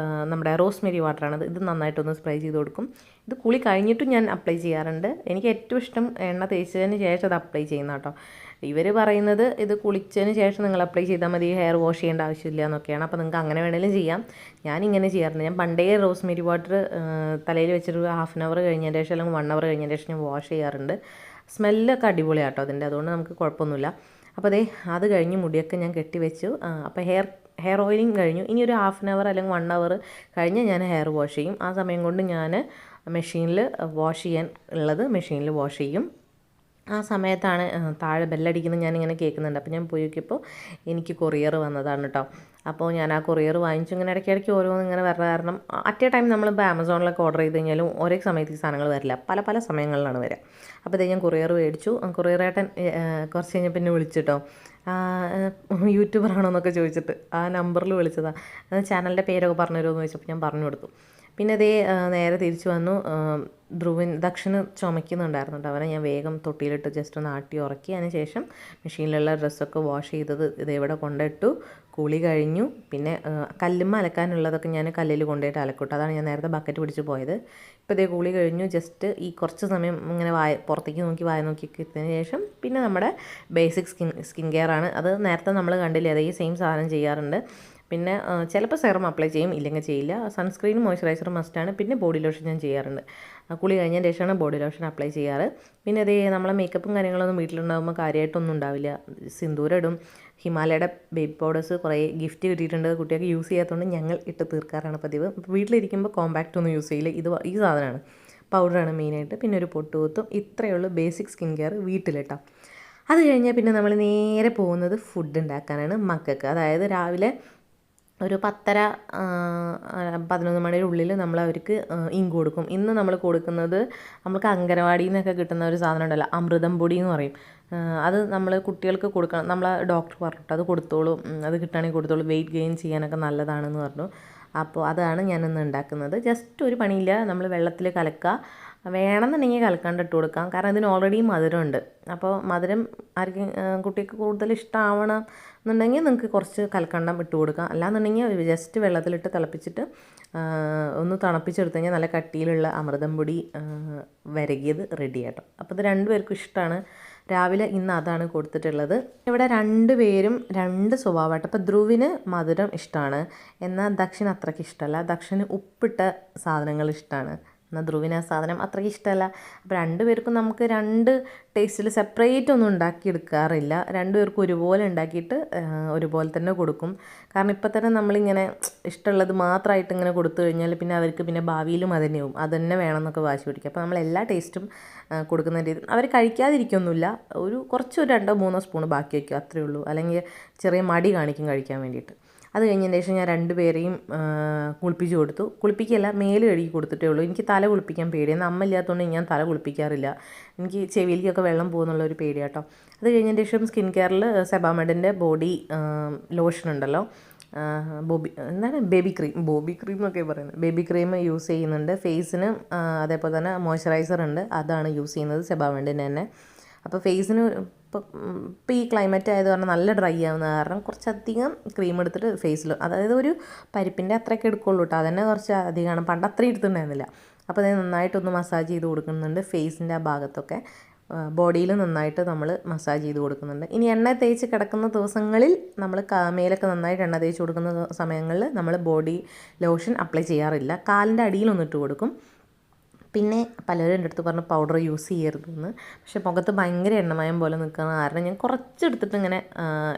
നമ്മുടെ റോസ്മേരി വാട്ടറാണത്, ഇത് നന്നായിട്ടൊന്ന് സ്പ്രേ ചെയ്ത് കൊടുക്കും. ഇത് കുളി കഴിഞ്ഞിട്ടും ഞാൻ അപ്ലൈ ചെയ്യാറുണ്ട്. എനിക്ക് ഏറ്റവും ഇഷ്ടം എണ്ണ തേച്ചതിന് ശേഷം അത് അപ്ലൈ ചെയ്യുന്ന കേട്ടോ. ഇവർ പറയുന്നത് ഇത് കുളിച്ചതിന് ശേഷം നിങ്ങൾ അപ്ലൈ ചെയ്താൽ മതി, ഹെയർ വാഷ് ചെയ്യേണ്ട ആവശ്യമില്ല എന്നൊക്കെയാണ്. അപ്പോൾ നിങ്ങൾക്ക് അങ്ങനെ വേണമെങ്കിലും ചെയ്യാം, ഞാനിങ്ങനെ ചെയ്യാറുണ്ട്. ഞാൻ പണ്ടേ റോസ്മേരി വാട്ടർ തലയിൽ വെച്ചിട്ട് ഹാഫ് ആൻ അവർ കഴിഞ്ഞതിന് ശേഷം അല്ലെങ്കിൽ 1 അവർ കഴിഞ്ഞതിന് ശേഷം ഞാൻ വാഷ് ചെയ്യാറുണ്ട്. സ്മെല്ലൊക്കെ അടിപൊളിയാട്ടോ അതിൻ്റെ, അതുകൊണ്ട് നമുക്ക് കുഴപ്പമൊന്നുമില്ല. അപ്പോൾ അത് കഴിഞ്ഞ് മുടിയൊക്കെ ഞാൻ കെട്ടിവെച്ചു. അപ്പോൾ ഹെയർ ഓയിലിങ് കഴിഞ്ഞു. ഇനി ഒരു ഹാഫ് ആൻ അവർ അല്ലെങ്കിൽ 1 അവർ കഴിഞ്ഞ് ഞാൻ ഹെയർ വാഷ് ചെയ്യും. ആ സമയം കൊണ്ട് ഞാൻ മെഷീനിൽ വാഷ് ചെയ്യാൻ ഉള്ളത് മെഷീനിൽ വാഷ് ചെയ്യും. ആ സമയത്താണ് താഴെ ബെല്ലടിക്കുന്നത് ഞാനിങ്ങനെ കേൾക്കുന്നുണ്ട്. അപ്പോൾ ഞാൻ പോയി നോക്കിയപ്പോൾ എനിക്ക് കൊറിയർ വന്നതാണ് കേട്ടോ. അപ്പോൾ ഞാൻ ആ കൊറിയർ വാങ്ങിച്ചു. ഇങ്ങനെ ഇടയ്ക്കിടയ്ക്ക് ഓരോന്ന് ഇങ്ങനെ വരണ കാരണം അറ്റ് എ ടൈം നമ്മളിപ്പോൾ ആമസോണിലൊക്കെ ഓർഡർ ചെയ്ത് കഴിഞ്ഞാലും ഒരേ സമയത്ത് ഈ സാധനങ്ങൾ വരില്ല, പല സമയങ്ങളിലാണ് വരിക. അപ്പോൾ ഇത് ഞാൻ കൊറിയർ മേടിച്ചു. കൊറിയറേട്ടൻ കുറച്ച് കഴിഞ്ഞപ്പോൾ പിന്നെ വിളിച്ചിട്ടോ, യൂട്യൂബറാണോ എന്നൊക്കെ ചോദിച്ചിട്ട് ആ നമ്പറിൽ വിളിച്ചതാണ്. ചാനലിൻ്റെ പേരൊക്കെ പറഞ്ഞു തരുമെന്ന് ചോദിച്ചപ്പോൾ ഞാൻ പറഞ്ഞു കൊടുത്തു. പിന്നെ നേരെ തിരിച്ചു വന്നു. ദക്ഷന് ചുമക്കുന്നുണ്ടായിരുന്നു കേട്ടോ, അവനെ ഞാൻ വേഗം തൊട്ടിയിലിട്ട് ജസ്റ്റ് ഒന്ന് ആട്ടി ഉറക്കി. അതിന് ശേഷം മെഷീനിലുള്ള ഡ്രസ്സൊക്കെ വാഷ് ചെയ്തത് ഇതെവിടെ കൊണ്ടിട്ടു. കുളി കഴിഞ്ഞു. പിന്നെ കല്ലുമ്മ അലക്കാനുള്ളതൊക്കെ ഞാൻ കല്ലിൽ കൊണ്ടുപോയിട്ട് അലക്കൂട്ടോ, അതാണ് ഞാൻ നേരത്തെ ബക്കറ്റ് പിടിച്ച് പോയത്. ഇപ്പോൾ കുളി കഴിഞ്ഞു. ജസ്റ്റ് ഈ കുറച്ച് സമയം ഇങ്ങനെ പുറത്തേക്ക് നോക്കി വായ നോക്കി കിട്ടിയതിന് ശേഷം പിന്നെ നമ്മുടെ ബേസിക് സ്കിൻ കെയർ ആണ്. അത് നേരത്തെ നമ്മൾ കണ്ടില്ലേ, അതേ സെയിം സാധനം ചെയ്യാറുണ്ട്. പിന്നെ ചിലപ്പോൾ സെറം അപ്ലൈ ചെയ്യും, ഇല്ലെങ്കിൽ ചെയ്യില്ല. സൺസ്ക്രീനും മോയ്സ്ചറൈസറും മസ്റ്റാണ്. പിന്നെ ബോഡി ലോഷൻ ഞാൻ ചെയ്യാറുണ്ട്. കുളി കഴിഞ്ഞതിന് ശേഷമാണ് ബോഡി ലോഷൻ അപ്ലൈ ചെയ്യാറ്. പിന്നെ നമ്മളെ മേക്കപ്പും കാര്യങ്ങളൊന്നും വീട്ടിലുണ്ടാകുമ്പോൾ കാര്യമായിട്ടൊന്നും ഉണ്ടാവില്ല. സിന്ദൂരം ഇടും. ഹിമാലയയുടെ ബേബി പൗഡേഴ്സ് കുറേ ഗിഫ്റ്റ് കിട്ടിയിട്ടുണ്ട്, കുട്ടികൾക്ക് യൂസ് ചെയ്യാത്തതുകൊണ്ട് ഞങ്ങൾ ഇട്ട് തീർക്കാറാണ് പതിവ്. വീട്ടിലിരിക്കുമ്പോൾ കോമ്പാക്റ്റ് ഒന്നും യൂസ് ചെയ്യില്ല, ഈ സാധനമാണ്, പൗഡറാണ് മെയിനായിട്ട്. പിന്നെ ഒരു പൊട്ട് കുത്തും. ഇത്രയേ ഉള്ളൂ ബേസിക് സ്കിൻ കെയർ വീട്ടിലിട്ടോ. അത് കഴിഞ്ഞാൽ പിന്നെ നമ്മൾ നേരെ പോകുന്നത് ഫുഡ് ഉണ്ടാക്കാനാണ് മക്കൾക്ക്. അതായത് രാവിലെ ഒരു 10:30-11 മണിയുടെ ഉള്ളിൽ നമ്മൾ അവർക്ക് ഇങ്ക് കൊടുക്കും. ഇന്ന് നമ്മൾ കൊടുക്കുന്നത് നമുക്ക് അംഗനവാടിയിൽ നിന്നൊക്കെ കിട്ടുന്ന ഒരു സാധനം ഉണ്ടല്ലോ, അമൃതം പൊടി എന്ന് പറയും. അത് നമ്മൾ കുട്ടികൾക്ക് കൊടുക്കണം, നമ്മളെ ഡോക്ടർ പറഞ്ഞിട്ട് അത് കൊടുത്തോളൂ, അത് കിട്ടുകയാണെങ്കിൽ കൊടുത്തോളൂ, വെയിറ്റ് ഗെയിൻ ചെയ്യാനൊക്കെ നല്ലതാണെന്ന് പറഞ്ഞു. അപ്പോൾ അതാണ് ഞാനിന്ന് ഉണ്ടാക്കുന്നത്. ജസ്റ്റ് ഒരു പണിയില്ല, നമ്മൾ വെള്ളത്തിൽ കലക്കുക, വേണമെന്നുണ്ടെങ്കിൽ കലക്കാണ്ട് ഇട്ട് കൊടുക്കാം, കാരണം ഇതിന് ഓൾറെഡി മധുരമുണ്ട്. അപ്പോൾ മധുരം ആർക്കും കുട്ടിക്ക് കൂടുതൽ ഇഷ്ടമാവണം എന്നുണ്ടെങ്കിൽ നിങ്ങൾക്ക് കുറച്ച് കൽക്കണ്ടം ഇട്ട് കൊടുക്കാം. അല്ലാന്നുണ്ടെങ്കിൽ ജസ്റ്റ് വെള്ളത്തിലിട്ട് തിളപ്പിച്ചിട്ട് ഒന്ന് തണുപ്പിച്ചെടുത്ത് കഴിഞ്ഞാൽ നല്ല കട്ടിയിലുള്ള അമൃതം പൊടി വരകിയത് റെഡി ആട്ടോ. അപ്പോൾ ഇത് 2 പേർക്കും ഇഷ്ടമാണ്. രാവിലെ ഇന്ന് അതാണ് കൊടുത്തിട്ടുള്ളത്. ഇവിടെ 2 പേരും 2 സ്വഭാവമായിട്ട്. അപ്പോൾ ധ്രുവിന് മധുരം ഇഷ്ടമാണ്, എന്നാൽ ദക്ഷിന് അത്രയ്ക്ക് ഇഷ്ടമല്ല. ദക്ഷിന് ഉപ്പിട്ട സാധനങ്ങൾ ഇഷ്ടമാണ്, എന്നാൽ ധ്രുവിന് ആ സാധനം അത്രയ്ക്ക് ഇഷ്ടമല്ല. അപ്പോൾ 2 പേർക്കും നമുക്ക് 2 ടേസ്റ്റിൽ സെപ്പറേറ്റ് ഒന്നും ഉണ്ടാക്കിയെടുക്കാറില്ല. 2 പേർക്കും ഒരുപോലെ ഉണ്ടാക്കിയിട്ട് ഒരുപോലെ തന്നെ കൊടുക്കും. കാരണം ഇപ്പോൾ തന്നെ നമ്മളിങ്ങനെ ഇഷ്ടമുള്ളത് മാത്രമായിട്ട് ഇങ്ങനെ കൊടുത്തു കഴിഞ്ഞാൽ പിന്നെ അവർക്ക് പിന്നെ ഭാവിയിലും അത് തന്നെ വേണമെന്നൊക്കെ വാശി പിടിക്കും. അപ്പോൾ നമ്മൾ എല്ലാ ടേസ്റ്റും കൊടുക്കുന്ന രീതി അവർ കഴിക്കാതിരിക്കൊന്നുമില്ല, കുറച്ച് 2-3 സ്പൂൺ ബാക്കി വയ്ക്കും, അത്രയേ ഉള്ളൂ. അല്ലെങ്കിൽ ചെറിയ മടി കാണിക്കും കഴിക്കാൻ വേണ്ടിയിട്ട്. അത് കഴിഞ്ഞതിന് ശേഷം ഞാൻ 2 പേരെയും കുളിപ്പിച്ച് കൊടുത്തു. കുളിപ്പിക്കുകയല്ല, മേല് കഴുകി കൊടുത്തിട്ടേ ഉള്ളൂ. എനിക്ക് തല കുളിപ്പിക്കാൻ പേടിയാണ്, അമ്മ ഇല്ലാത്തതുകൊണ്ട് ഞാൻ തല കുളിപ്പിക്കാറില്ല. എനിക്ക് ചെവിയിലേക്കൊക്കെ വെള്ളം പോകുന്നുള്ളൊരു പേടിയാട്ടോ. അത് കഴിഞ്ഞതിന് ശേഷം സ്കിൻ കെയറിൽ സെബാമെഡിൻ്റെ ബോഡി ലോഷൻ ഉണ്ടല്ലോ, ബേബി ക്രീം എന്നൊക്കെ പറയുന്നത്, ബേബി ക്രീം യൂസ് ചെയ്യുന്നുണ്ട്. ഫേസിന് അതേപോലെ തന്നെ മോയ്സ്ചറൈസർ ഉണ്ട്, അതാണ് യൂസ് ചെയ്യുന്നത് സെബാമെഡിൻ്റെ തന്നെ. അപ്പോൾ ഫേസിന് ഇപ്പോൾ ഈ ക്ലൈമറ്റ് ആയത് കാരണം നല്ല ഡ്രൈ ആവുന്ന കാരണം കുറച്ചധികം ക്രീം എടുത്തിട്ട് ഫേസിൽ, അതായത് ഒരു പരിപ്പിൻ്റെ അത്രയൊക്കെ എടുക്കുള്ളൂ കേട്ടോ, അതന്നെ കുറച്ച് അധികമാണ്, പണ്ട് അത്രയും എടുത്തിട്ടുണ്ടായിരുന്നില്ല. അപ്പോൾ അത് നന്നായിട്ടൊന്ന് മസാജ് ചെയ്ത് കൊടുക്കുന്നുണ്ട് ഫേസിൻ്റെ ആ ഭാഗത്തൊക്കെ. ബോഡിയിൽ നന്നായിട്ട് നമ്മൾ മസാജ് ചെയ്ത് കൊടുക്കുന്നുണ്ട്. ഇനി എണ്ണ തേച്ച് കിടക്കുന്ന ദിവസങ്ങളിൽ നമ്മൾ മേലൊക്കെ നന്നായിട്ട് എണ്ണ തേച്ച് കൊടുക്കുന്ന സമയങ്ങളിൽ നമ്മൾ ബോഡി ലോഷൻ അപ്ലൈ ചെയ്യാറില്ല, കാലിൻ്റെ അടിയിലൊന്നിട്ട് കൊടുക്കും. പിന്നെ പലരും എൻ്റെ അടുത്ത് പറഞ്ഞു പൗഡർ യൂസ് ചെയ്യരുതെന്ന്. പക്ഷേ മുഖത്ത് ഭയങ്കര എണ്ണമയം പോലെ നിൽക്കുന്ന കാരണം ഞാൻ കുറച്ചെടുത്തിട്ട് ഇങ്ങനെ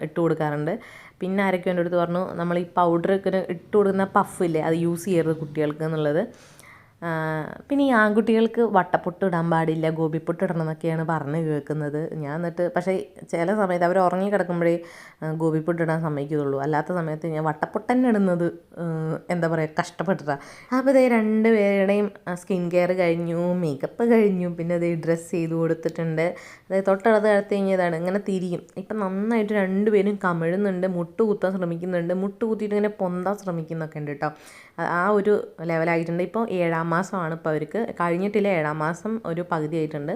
ഇട്ട് കൊടുക്കാറുണ്ട്. പിന്നെ ആരൊക്കെ എൻ്റെ അടുത്ത് പറഞ്ഞു നമ്മൾ ഈ പൗഡർ ഇങ്ങനെ ഇട്ട് കൊടുക്കുന്ന പഫില്ലേ അത് യൂസ് ചെയ്യരുത് കുട്ടികൾക്ക് എന്നുള്ളത്. പിന്നെ ഈ ആൺകുട്ടികൾക്ക് വട്ടപ്പൊട്ട് ഇടാൻ പാടില്ല, ഗോപിപ്പൊട്ട് ഇടണം എന്നൊക്കെയാണ് പറഞ്ഞ് കേൾക്കുന്നത്. ഞാൻ എന്നിട്ട് പക്ഷേ ചില സമയത്ത് അവർ ഉറങ്ങി കിടക്കുമ്പോഴേ ഗോപിപ്പൊട്ട് ഇടാൻ സമ്മതിക്കുള്ളൂ. അല്ലാത്ത സമയത്ത് ഞാൻ വട്ടപ്പൊട്ട് തന്നെ ഇടുന്നത് എന്താ പറയുക കഷ്ടപ്പെട്ടിട്ടാണ്. അപ്പോൾ ഇതേ രണ്ടുപേരുടെയും സ്കിൻ കെയർ കഴിഞ്ഞു, മേക്കപ്പ് കഴിഞ്ഞു, പിന്നെ അതേ ഡ്രസ്സ് ചെയ്ത് കൊടുത്തിട്ടുണ്ട്. അതായത് തൊട്ടടുത്ത് അടുത്ത് കഴിഞ്ഞതാണ് ഇങ്ങനെ തിരിയും. ഇപ്പം നന്നായിട്ട് രണ്ടുപേരും കമിഴുന്നുണ്ട്, മുട്ട് കുത്താൻ ശ്രമിക്കുന്നുണ്ട്, മുട്ട് കുത്തിയിട്ട് ഇങ്ങനെ പൊന്താൻ ശ്രമിക്കുന്നൊക്കെ ഉണ്ട് കേട്ടോ. ആ ഒരു ലെവലായിട്ടുണ്ട്. ഇപ്പോൾ 7ാം മാസമാണ് ഇപ്പോൾ അവർക്ക് കഴിഞ്ഞിട്ടില്ല, 7ാം മാസം ഒരു പകുതി ആയിട്ടുണ്ട്.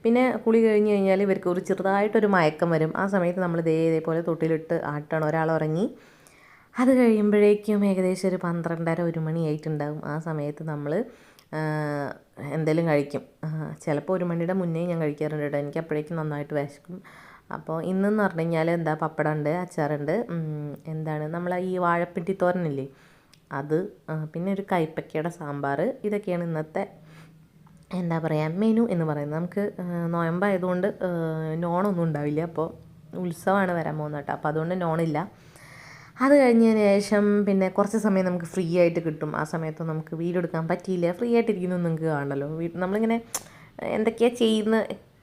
പിന്നെ കുളി കഴിഞ്ഞ് കഴിഞ്ഞാൽ ഇവർക്ക് ഒരു ചെറുതായിട്ടൊരു മയക്കം വരും. ആ സമയത്ത് നമ്മൾ ഇതേപോലെ തൊട്ടിലിട്ട് ആട്ടണം. ഒരാൾ ഉറങ്ങി അത് കഴിയുമ്പോഴേക്കും ഏകദേശം ഒരു 12:30 1 മണി ആയിട്ടുണ്ടാകും. ആ സമയത്ത് നമ്മൾ എന്തെങ്കിലും കഴിക്കും. ചിലപ്പോൾ 1 മണിയുടെ മുന്നേ ഞാൻ കഴിക്കാറുണ്ട് കേട്ടോ. എനിക്ക് അപ്പോഴേക്കും നന്നായിട്ട് വിശക്കും. അപ്പോൾ ഇന്നെന്ന് പറഞ്ഞു കഴിഞ്ഞാൽ എന്താ പപ്പടമുണ്ട്, അച്ചാറുണ്ട്, എന്താണ് നമ്മൾ ഈ വാഴപ്പിണ്ടി തോരനില്ലേ അത്, പിന്നെ ഒരു കൈപ്പക്കയുടെ സാമ്പാർ. ഇതൊക്കെയാണ് ഇന്നത്തെ എന്താ പറയുക മെനു എന്ന് പറയുന്നത്. നമുക്ക് നോയമ്പായതുകൊണ്ട് നോണൊന്നും ഉണ്ടാവില്ല. അപ്പോൾ ഉത്സവമാണ് വരാൻ പോകുന്നത് കേട്ടോ. അപ്പോൾ അതുകൊണ്ട് നോണില്ല. അത് കഴിഞ്ഞതിന് ശേഷം പിന്നെ കുറച്ച് സമയം നമുക്ക് ഫ്രീ ആയിട്ട് കിട്ടും. ആ സമയത്ത് നമുക്ക് വീഡിയോ എടുക്കാൻ പറ്റിയില്ല. ഫ്രീ ആയിട്ടിരിക്കുന്നു നിങ്ങൾക്ക് കാണണമല്ലോ. നമ്മളിങ്ങനെ എന്തൊക്കെയാണ് ചെയ്യുന്ന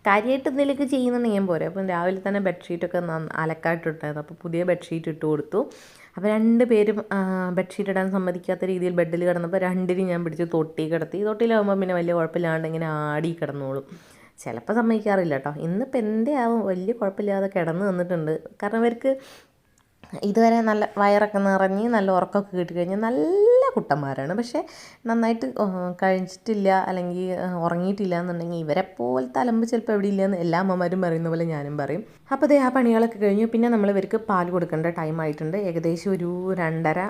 കാര്യമായിട്ട് എന്തെങ്കിലുമൊക്കെ ചെയ്യുന്നുണ്ടെങ്കിൽ പോരെ. അപ്പം രാവിലെ തന്നെ ബെഡ്ഷീറ്റൊക്കെ അലക്കായിട്ടിട്ടായിരുന്നു. അപ്പോൾ പുതിയ ബെഡ്ഷീറ്റ് ഇട്ട് കൊടുത്തു. അപ്പോൾ 2 പേരും ബെഡ്ഷീറ്റ് ഇടാൻ സമ്മതിക്കാത്ത രീതിയിൽ ബെഡിൽ കിടന്നപ്പോൾ 2നെയും ഞാൻ പിടിച്ച് തൊട്ടി കിടത്തി. തൊട്ടിയിലാകുമ്പോൾ പിന്നെ വലിയ കുഴപ്പമില്ലാണ്ട് ഇങ്ങനെ ആടി കിടന്നോളും. ചിലപ്പോൾ സമ്മതിക്കാറില്ല കേട്ടോ. ഇന്നിപ്പോൾ എന്താവും വലിയ കുഴപ്പമില്ലാതെ കിടന്ന് തന്നിട്ടുണ്ട്. കാരണം ഇവർക്ക് ഇതുവരെ നല്ല വയറൊക്കെ നിറഞ്ഞ് നല്ല ഉറക്കമൊക്കെ കിട്ടിക്കഴിഞ്ഞാൽ നല്ല കുട്ടന്മാരാണ്. പക്ഷേ നന്നായിട്ട് കഴിച്ചിട്ടില്ല അല്ലെങ്കിൽ ഉറങ്ങിയിട്ടില്ല എന്നുണ്ടെങ്കിൽ ഇവരെപ്പോലത്തെ അലമ്പ് ചിലപ്പോൾ എവിടെ ഇല്ലയെന്ന് എല്ലാ അമ്മമാരും പറയുന്ന പോലെ ഞാനും പറയും. അപ്പോൾ അതേ ആ പണികളൊക്കെ കഴിഞ്ഞു. പിന്നെ നമ്മൾ ഇവർക്ക് പാൽ കൊടുക്കേണ്ട ടൈം ആയിട്ടുണ്ട്. ഏകദേശം ഒരു 2:30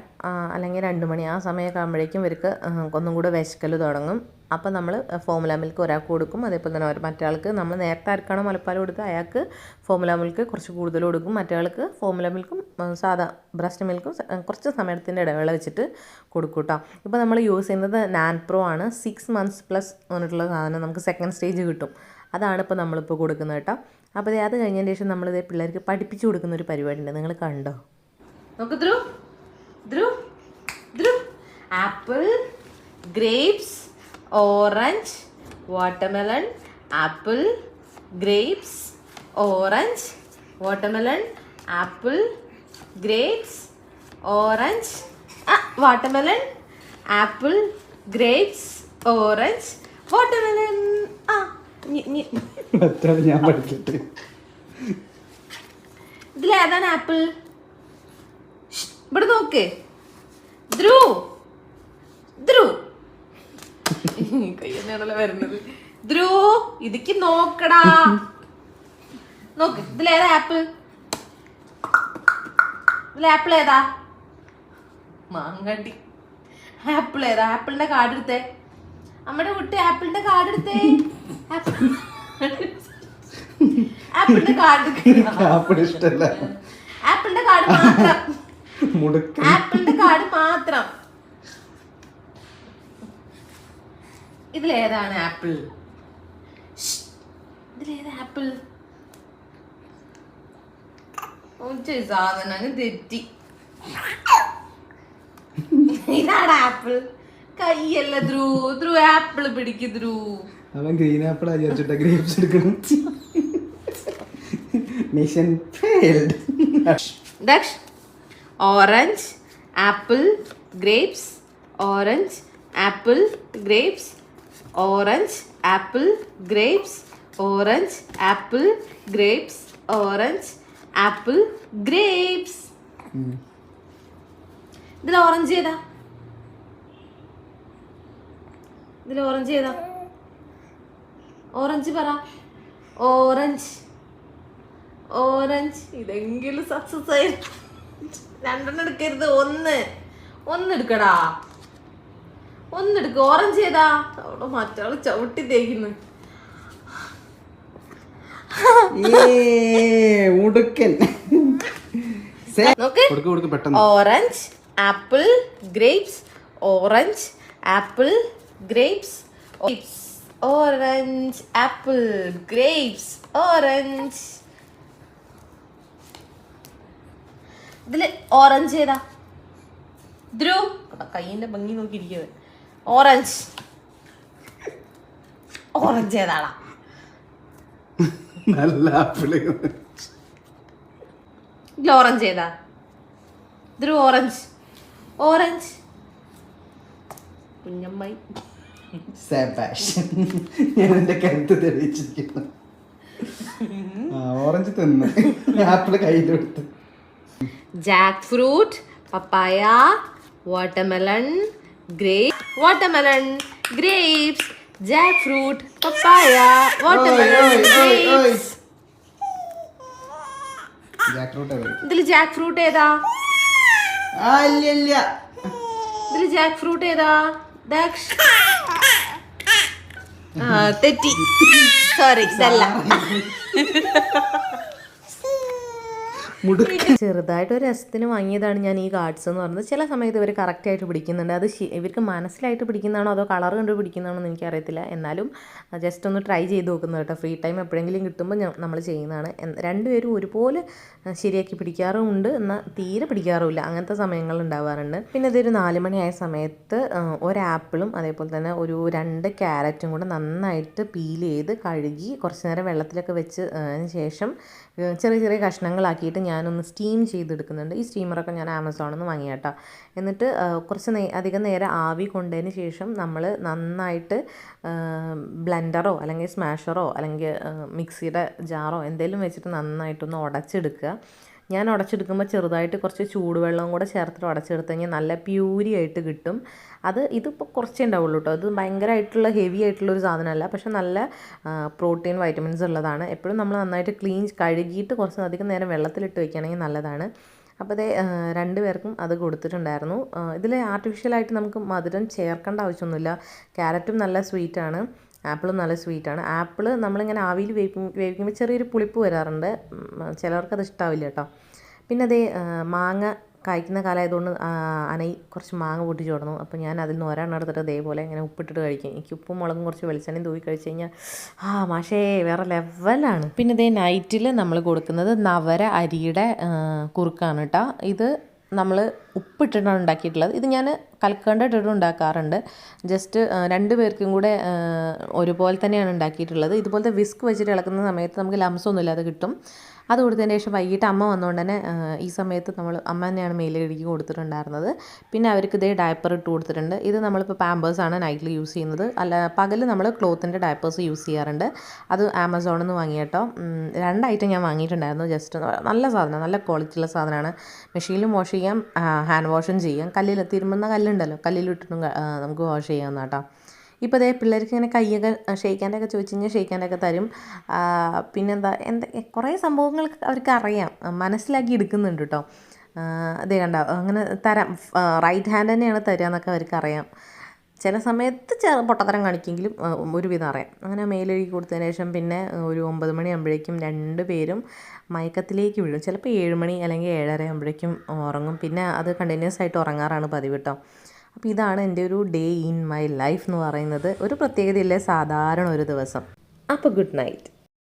അല്ലെങ്കിൽ 2 മണി ആ സമയമൊക്കെ ആകുമ്പോഴേക്കും ഇവർക്ക് ഒന്നും കൂടെ വിശക്കൽ തുടങ്ങും. അപ്പോൾ നമ്മൾ ഫോമുല മിൽക്ക് ഒരാൾക്ക് കൊടുക്കും. അതേപോലെ തന്നെ മറ്റേ നമ്മൾ നേരത്തെ ആർക്കാണോ മുലപ്പാൽ കൊടുക്കുക അയാൾക്ക് ഫോമുല മിൽക്ക് കുറച്ച് കൂടുതൽ കൊടുക്കും. മറ്റേ ആൾക്ക് ഫോമുല മിൽക്കും സാധാ ബ്രസ്റ്റ് മിൽക്കും കുറച്ച് സമയത്തിൻ്റെ ഇടവേള വെച്ചിട്ട് കൊടുക്കും കേട്ടോ. ഇപ്പോൾ നമ്മൾ യൂസ് ചെയ്യുന്നത് നാൻപ്രോ ആണ്. 6 months പ്ലസ് പറഞ്ഞിട്ടുള്ള സാധനം നമുക്ക് സെക്കൻഡ് സ്റ്റേജ് കിട്ടും. അതാണ് ഇപ്പോൾ നമ്മളിപ്പോൾ കൊടുക്കുന്നത് കേട്ടോ. അപ്പോൾ അത് കഴിഞ്ഞതിന് ശേഷം നമ്മളിത് പിള്ളേർക്ക് പഠിപ്പിച്ചു കൊടുക്കുന്ന ഒരു പരിപാടി ഉണ്ട്. നിങ്ങൾ കണ്ടോ? നോക്ക് Dhru Dhru Dhru apple, grapes, orange, watermelon, apple, grapes, orange, watermelon, apple, grapes, orange, watermelon, apple, grapes, orange, watermelon. ഞാൻ പഠിക്കട്ടെ. ഇതിലേതാണ് ആപ്പിൾ? ഇവിടെ നോക്ക് ധ്രു ധ്രു കയ്യല്ലേ വരുന്നത്. ധ്രു ഇതിക്ക് നോക്കടാ. നോക്ക് ഇതിലേതാ ആപ്പിൾ? ഇതിൽ ആപ്പിൾ ഏതാ? മാങ്ങണ്ടി. ആപ്പിൾ ഏതാ? ആപ്പിളിന്റെ കാർഡ് എടുത്തേ. അമ്മയുടെ കുട്ടി ആപ്പിളിന്റെ കാർഡ് എടുത്തേ. ആപ്പിളിന്റെ കാർഡ് ഇഷ്ടല്ല. ആപ്പിളിന്റെ കാർഡ് മാത്രം. ആപ്പിളിന്റെ കാർഡ് മാത്രം. ഇതിലേതാണ് ആപ്പിൾ? ഇതിലേതാ ആപ്പിൾ? സാധനം തെറ്റി. ഇതാണ് ആപ്പിൾ. കയ്യല്ല ധ്രു. ധ്രു ആപ്പിൾ പിടിക്ക് ധ്രു. അവൻ ഗ്രീൻ ആപ്പിൾ വിചാരിച്ചിട്ട് ഗ്രേപ്സ് എടുക്കണം. Mission failed. Daksh orange, apple, grapes, orange, apple, grapes, orange, apple, grapes, orange, apple, grapes, orange, apple, grapes. ഇതിൽ ഓറഞ്ച് ഏതാ? ഇതിൽ ഓറഞ്ച് ഏതാ? ഓറഞ്ച് പറ. Orange orange. ഇതെങ്കിലും സക്സസ് ആയി. 2 എടുക്കരുത്. ഒന്ന് എടുക്കടാ. ഒന്നെടുക്ക. ഓറഞ്ച് ഏതാ? അവിടെ മറ്റാള് ചവിട്ടി തേക്കുന്നു. Orange, apple, grapes, orange, apple, grapes, grapes, orange, apple, grapes, orange. ഇതില് ഓറഞ്ച് ഏതാ? ധ്രുവ് കയ്യിന്റെ ഭംഗി നോക്കിയിരിക്കുന്നത്. ഓറഞ്ച് ഓറഞ്ച് ഏതാടാ? നല്ല ആപ്പിള്. ഇതിൽ ഓറഞ്ച് ഏതാ? Dhruv orange orange. കുഞ്ഞമ്മായി സെബാസ്റ്റ്യൻ ഞാൻ എന്റെ കരുത്ത് തെളിയിച്ചിരിക്കുന്നു. ഓറഞ്ച് തിന്ന് ആപ്പിള് കയ്യിലെടുത്ത്. Jackfruit, papaya, watermelon, grape, watermelon, grapes, jackfruit, papaya, watermelon, grapes. ഇതില് ജാക്ക് ഫ്രൂട്ട് ഏതാ? ഇതില് ജാക്ക് ഫ്രൂട്ട് ഏതാ? തെറ്റി, സോറി, ഇതല്ല. ചെറുതായിട്ട് ഒരു രസത്തിന് വാങ്ങിയതാണ് ഞാൻ ഈ കാർഡ്സ് എന്ന് പറയുന്നത്. ചില സമയത്ത് ഇവർ കറക്റ്റായിട്ട് പിടിക്കുന്നുണ്ട്. അത് ഇവർക്ക് മനസ്സിലായിട്ട് പിടിക്കുന്നതാണോ അതോ കളർ കണ്ട് പിടിക്കുന്നതാണോ എന്ന് എനിക്കറിയത്തില്ല. എന്നാലും ജസ്റ്റ് ഒന്ന് ട്രൈ ചെയ്ത് നോക്കുന്നത് കേട്ടോ. ഫ്രീ ടൈം എപ്പോഴെങ്കിലും കിട്ടുമ്പോൾ നമ്മൾ ചെയ്യുന്നതാണ്. രണ്ടുപേരും ഒരുപോലെ ശരിയാക്കി പിടിക്കാറുമുണ്ട്, എന്നാൽ തീരെ പിടിക്കാറുമില്ല. അങ്ങനത്തെ സമയങ്ങൾ ഉണ്ടാവാറുണ്ട്. പിന്നെ ഇതൊരു 4 മണിയായ സമയത്ത് ഒരാപ്പിളും അതേപോലെ തന്നെ ഒരു 2 ക്യാരറ്റും കൂടെ നന്നായിട്ട് പീൽ ചെയ്ത് കഴുകി കുറച്ച് നേരം വെള്ളത്തിലൊക്കെ വെച്ച് ശേഷം ചെറിയ ചെറിയ കഷ്ണങ്ങളാക്കിയിട്ട് ഞാനൊന്ന് സ്റ്റീം ചെയ്തെടുക്കുന്നുണ്ട്. ഈ സ്റ്റീമറൊക്കെ ഞാൻ ആമസോണിൽ നിന്ന് വാങ്ങിയ കേട്ടോ. എന്നിട്ട് കുറച്ച് അധികം നേരം ആവി കൊണ്ടതിന് ശേഷം നമ്മൾ നന്നായിട്ട് ബ്ലെൻഡറോ അല്ലെങ്കിൽ സ്മാഷറോ അല്ലെങ്കിൽ മിക്സിയുടെ ജാറോ എന്തെങ്കിലും വെച്ചിട്ട് നന്നായിട്ടൊന്ന് ഉടച്ചെടുക്കുക. ഞാൻ ഉടച്ചെടുക്കുമ്പോൾ ചെറുതായിട്ട് കുറച്ച് ചൂടുവെള്ളവും കൂടെ ചേർത്തിട്ട് ഉടച്ചെടുത്ത് കഴിഞ്ഞാൽ നല്ല പ്യൂരി ആയിട്ട് കിട്ടും. ഇതിപ്പോൾ കുറച്ചേ ഉണ്ടാവുള്ളൂ കേട്ടോ. ഇത് ഭയങ്കരമായിട്ടുള്ള ഹെവി ആയിട്ടുള്ളൊരു സാധനമല്ല, പക്ഷെ നല്ല പ്രോട്ടീൻ വൈറ്റമിൻസ് ഉള്ളതാണ്. എപ്പോഴും നമ്മൾ നന്നായിട്ട് കഴുകിയിട്ട് കുറച്ച് അധികം നേരം വെള്ളത്തിലിട്ട് വയ്ക്കുകയാണെങ്കിൽ നല്ലതാണ്. അപ്പോൾ അതേ 2 പേർക്കും അത് കൊടുത്തിട്ടുണ്ടായിരുന്നു. ഇതിൽ ആർട്ടിഫിഷ്യലായിട്ട് നമുക്ക് മധുരം ചേർക്കേണ്ട ആവശ്യമൊന്നുമില്ല. ക്യാരറ്റും നല്ല സ്വീറ്റാണ്, ആപ്പിളും നല്ല സ്വീറ്റാണ്. ആപ്പിൾ നമ്മളിങ്ങനെ ആവിയിൽ വേവിക്കുമ്പോൾ ചെറിയൊരു പുളിപ്പ് വരാറുണ്ട്. ചിലർക്കത് ഇഷ്ടാവില്ല കേട്ടോ. പിന്നെ അതേ മാങ്ങ കായ്ക്കുന്ന കാലമായതുകൊണ്ട് കുറച്ച് മാങ്ങ പൊട്ടിച്ച് കൊടുന്നു. അപ്പോൾ ഞാൻ അതിൽ നിന്ന് ഒരെണ്ണം എടുത്തിട്ട് ഇതേപോലെ ഇങ്ങനെ ഉപ്പിട്ടിട്ട് കഴിക്കും. എനിക്ക് ഉപ്പും മുളകും കുറച്ച് വെളിച്ചെണ്ണയും തൂക്കി കഴിച്ച് കഴിഞ്ഞാൽ മാഷേ വേറെ ലെവലാണ്. പിന്നെ ഇതേ നൈറ്റിൽ നമ്മൾ കൊടുക്കുന്നത് നവര അരിയുടെ കുറുക്കാണ് കേട്ടോ. ഇത് നമ്മൾ ഉപ്പിട്ടിട്ടാണ് ഉണ്ടാക്കിയിട്ടുള്ളത്. ഇത് ഞാൻ കൽക്കണ്ട ഇട്ടിട്ട് ഉണ്ടാക്കാറുണ്ട്. ജസ്റ്റ് 2 പേർക്കും കൂടെ ഒരുപോലെ തന്നെയാണ് ഉണ്ടാക്കിയിട്ടുള്ളത്. ഇതുപോലത്തെ വിസ്ക് വെച്ചിട്ട് ഇളക്കുന്ന സമയത്ത് നമുക്ക് ലംസൊന്നുമില്ലാതെ കിട്ടും. അത് കൊടുത്തതിന് ശേഷം വൈകിട്ട് അമ്മ വന്നുകൊണ്ട് തന്നെ ഈ സമയത്ത് അമ്മ തന്നെയാണ് മേലെ കഴുകി കൊടുത്തിട്ടുണ്ടായിരുന്നത്. പിന്നെ അവർക്ക് ഇതേ ഡയപ്പർ ഇട്ട് കൊടുത്തിട്ടുണ്ട്. ഇത് നമ്മളിപ്പോൾ പാമ്പേഴ്സാണ് നൈറ്റിൽ യൂസ് ചെയ്യുന്നത്. പകൽ നമ്മൾ ക്ലോത്തിൻ്റെ ഡയപ്പേഴ്സ് യൂസ് ചെയ്യാറുണ്ട്. അത് ആമസോണിൽ നിന്ന് വാങ്ങി കേട്ടോ. 2 ഐറ്റം ഞാൻ വാങ്ങിയിട്ടുണ്ടായിരുന്നു. ജസ്റ്റ് നല്ല സാധനം, നല്ല ക്വാളിറ്റിയുള്ള സാധനമാണ്. മെഷീനിലും വാഷ് ചെയ്യാം, ഹാൻഡ് വാഷും ചെയ്യാം. തിരുമുന്ന കല്ലുണ്ടല്ലോ, കല്ലിലിട്ടിട്ടും നമുക്ക് വാഷ് ചെയ്യാവുന്ന കേട്ടോ. ഇപ്പോൾ അതേ പിള്ളേർക്ക് ഇങ്ങനെ കൈയൊക്കെ ഷെയ്ക്കാൻ്റെ ഒക്കെ ചോദിച്ചു കഴിഞ്ഞാൽ ഷെയ്ക്കാൻ്റെ ഒക്കെ തരും. പിന്നെന്താ കുറേ സംഭവങ്ങൾ അവർക്ക് അറിയാം, മനസ്സിലാക്കി എടുക്കുന്നുണ്ട് കേട്ടോ. അതേ കണ്ട അങ്ങനെ തരാം, റൈറ്റ് ഹാൻഡ് തന്നെയാണ് തരിക എന്നൊക്കെ അവർക്ക് അറിയാം. ചില സമയത്ത് പൊട്ടത്തരം കാണിക്കെങ്കിലും ഒരുവിധം അറിയാം. അങ്ങനെ മേലൊഴുകി കൊടുത്തതിന് ശേഷം പിന്നെ ഒരു 9 മണിയാകുമ്പോഴേക്കും 2 പേരും മയക്കത്തിലേക്ക് വീഴും. ചിലപ്പോൾ 7 മണി അല്ലെങ്കിൽ 7:30 ആകുമ്പോഴേക്കും ഉറങ്ങും. പിന്നെ അത് കണ്ടിന്യൂസ് ആയിട്ട് ഉറങ്ങാറാണ് പതിവ് കേട്ടോ. അപ്പോൾ ഇതാണ് എൻ്റെ ഒരു ഡേ ഇൻ മൈ ലൈഫ് എന്ന് പറയുന്നത്. ഒരു പ്രത്യേകതയില്ലേ, സാധാരണ ഒരു ദിവസം. അപ്പോൾ ഗുഡ് നൈറ്റ്.